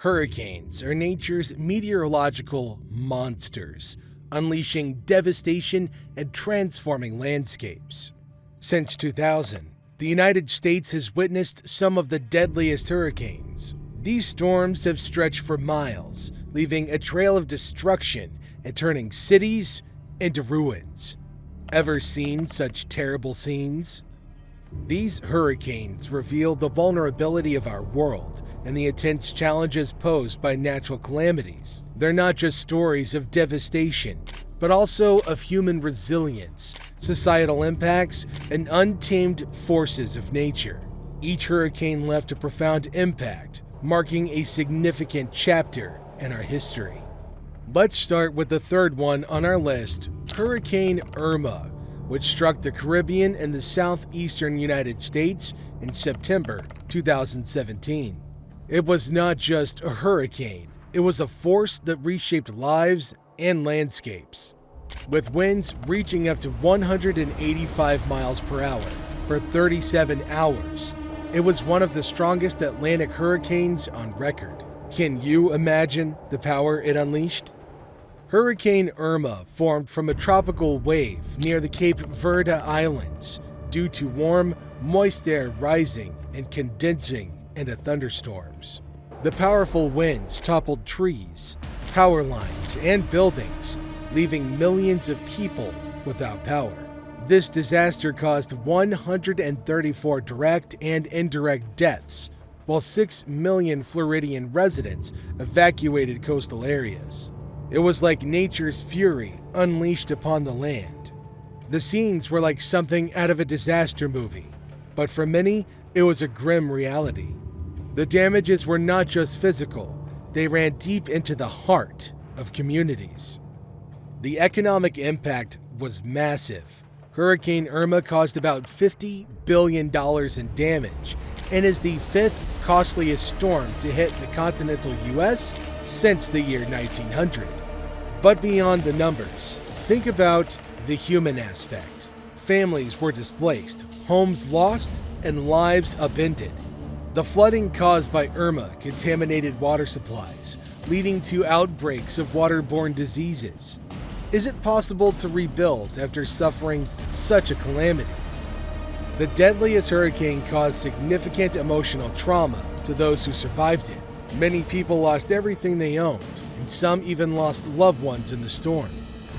Hurricanes are nature's meteorological monsters, unleashing devastation and transforming landscapes. Since 2000, the United States has witnessed some of the deadliest hurricanes. These storms have stretched for miles, leaving a trail of destruction and turning cities into ruins. Ever seen such terrible scenes? These hurricanes reveal the vulnerability of our world and the intense challenges posed by natural calamities. They're not just stories of devastation, but also of human resilience, societal impacts, and untamed forces of nature. Each hurricane left a profound impact, marking a significant chapter in our history. Let's start with the third one on our list, Hurricane Irma, which struck the Caribbean and the Southeastern United States in September 2017. It was not just a hurricane, it was a force that reshaped lives and landscapes. With winds reaching up to 185 miles per hour for 37 hours, it was one of the strongest Atlantic hurricanes on record. Can you imagine the power it unleashed? Hurricane Irma formed from a tropical wave near the Cape Verde Islands due to warm, moist air rising and condensing into thunderstorms. The powerful winds toppled trees, power lines, and buildings, leaving millions of people without power. This disaster caused 134 direct and indirect deaths, while 6 million Floridian residents evacuated coastal areas. It was like nature's fury unleashed upon the land. The scenes were like something out of a disaster movie, but for many, it was a grim reality. The damages were not just physical, they ran deep into the heart of communities. The economic impact was massive. Hurricane Irma caused about $50 billion in damage and is the fifth costliest storm to hit the continental U.S. since the year 1900. But beyond the numbers, think about the human aspect. Families were displaced, homes lost, and lives upended. The flooding caused by Irma contaminated water supplies, leading to outbreaks of waterborne diseases. Is it possible to rebuild after suffering such a calamity? The deadliest hurricane caused significant emotional trauma to those who survived it. Many people lost everything they owned, and some even lost loved ones in the storm.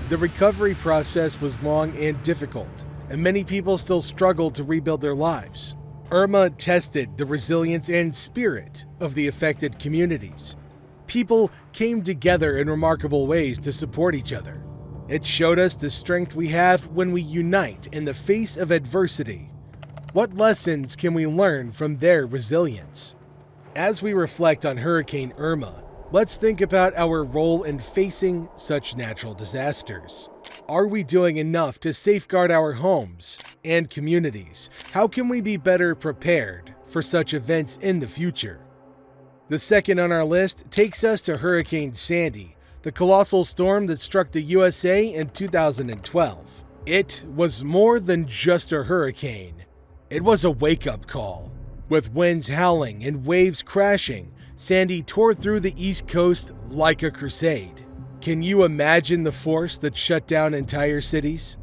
The recovery process was long and difficult, and many people still struggled to rebuild their lives. Irma tested the resilience and spirit of the affected communities. People came together in remarkable ways to support each other. It showed us the strength we have when we unite in the face of adversity. What lessons can we learn from their resilience? As we reflect on Hurricane Irma, let's think about our role in facing such natural disasters. Are we doing enough to safeguard our homes and communities? How can we be better prepared for such events in the future? The second on our list takes us to Hurricane Sandy, the colossal storm that struck the USA in 2012. It was more than just a hurricane. It was a wake-up call. With winds howling and waves crashing, Sandy tore through the East Coast like a crusade. Can you imagine the force that shut down entire cities?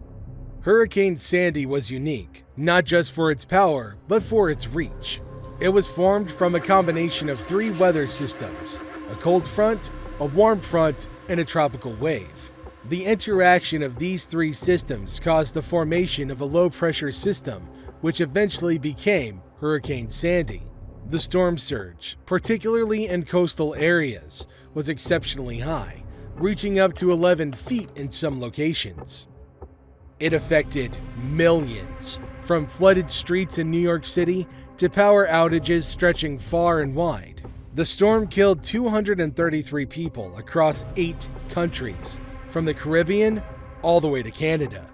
Hurricane Sandy was unique, not just for its power, but for its reach. It was formed from a combination of 3 weather systems: a cold front, a warm front, and a tropical wave. The interaction of these 3 systems caused the formation of a low-pressure system, which eventually became Hurricane Sandy. The storm surge, particularly in coastal areas, was exceptionally high, reaching up to 11 feet in some locations. It affected millions, from flooded streets in New York City to power outages stretching far and wide. The storm killed 233 people across 8 countries, from the Caribbean all the way to Canada.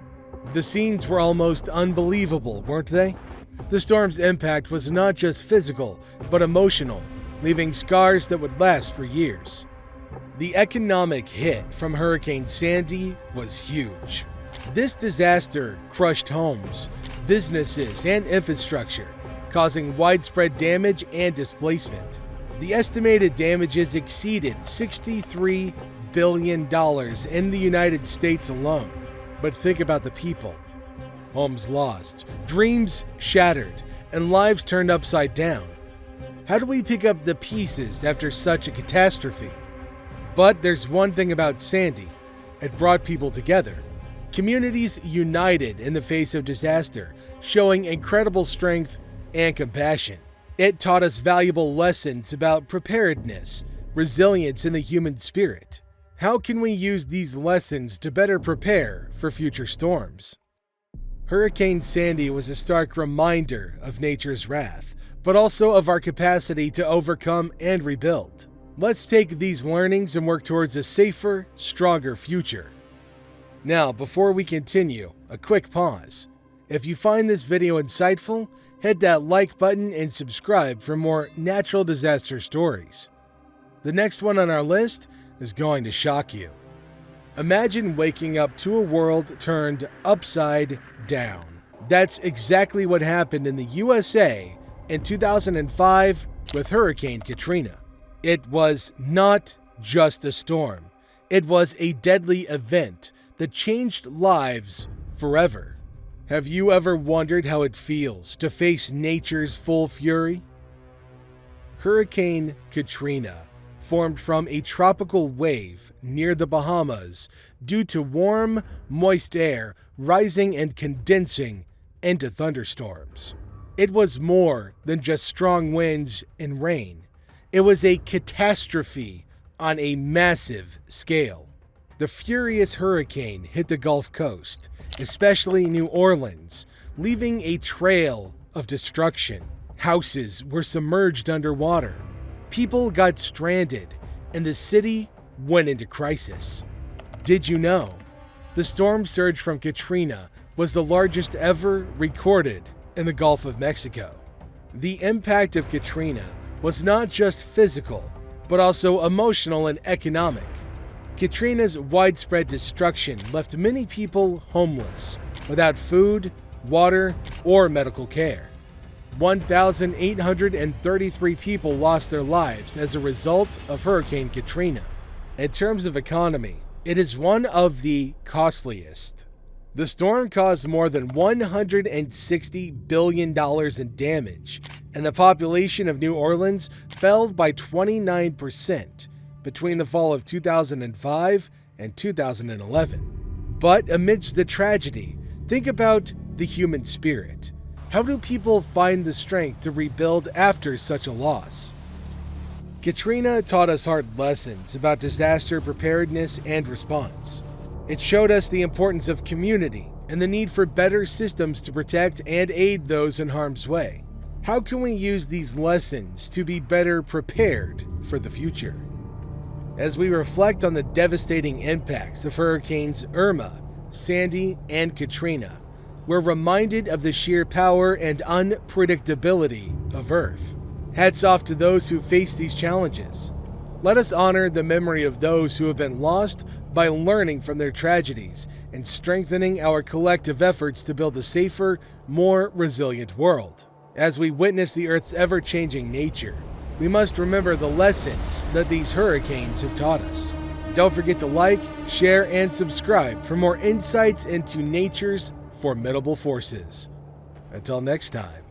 The scenes were almost unbelievable, weren't they? The storm's impact was not just physical, but emotional, leaving scars that would last for years. The economic hit from Hurricane Sandy was huge. This disaster crushed homes, businesses, and infrastructure, causing widespread damage and displacement. The estimated damages exceeded $63 billion in the United States alone. But think about the people. Homes lost, dreams shattered, and lives turned upside down. How do we pick up the pieces after such a catastrophe? But there's one thing about Sandy. It brought people together. Communities united in the face of disaster, showing incredible strength and compassion. It taught us valuable lessons about preparedness, resilience, and the human spirit. How can we use these lessons to better prepare for future storms? Hurricane Sandy was a stark reminder of nature's wrath, but also of our capacity to overcome and rebuild. Let's take these learnings and work towards a safer, stronger future. Now, before we continue, a quick pause. If you find this video insightful, hit that like button and subscribe for more natural disaster stories. The next one on our list is going to shock you. Imagine waking up to a world turned upside down. That's exactly what happened in the USA in 2005 with Hurricane Katrina. It was not just a storm. It was a deadly event that changed lives forever. Have you ever wondered how it feels to face nature's full fury? Hurricane Katrina formed from a tropical wave near the Bahamas due to warm, moist air rising and condensing into thunderstorms. It was more than just strong winds and rain. It was a catastrophe on a massive scale. The furious hurricane hit the Gulf Coast, especially New Orleans, leaving a trail of destruction. Houses were submerged underwater. People got stranded, and the city went into crisis. Did you know? The storm surge from Katrina was the largest ever recorded in the Gulf of Mexico. The impact of Katrina was not just physical, but also emotional and economic. Katrina's widespread destruction left many people homeless, without food, water, or medical care. 1,833 people lost their lives as a result of Hurricane Katrina. In terms of economy, it is one of the costliest. The storm caused more than $160 billion in damage, and the population of New Orleans fell by 29% between the fall of 2005 and 2011. But amidst the tragedy, think about the human spirit. How do people find the strength to rebuild after such a loss? Katrina taught us hard lessons about disaster preparedness and response. It showed us the importance of community and the need for better systems to protect and aid those in harm's way. How can we use these lessons to be better prepared for the future? As we reflect on the devastating impacts of Hurricanes Irma, Sandy, and Katrina, we're reminded of the sheer power and unpredictability of Earth. Hats off to those who face these challenges. Let us honor the memory of those who have been lost by learning from their tragedies and strengthening our collective efforts to build a safer, more resilient world. As we witness the Earth's ever-changing nature, we must remember the lessons that these hurricanes have taught us. Don't forget to like, share, and subscribe for more insights into nature's formidable forces. Until next time.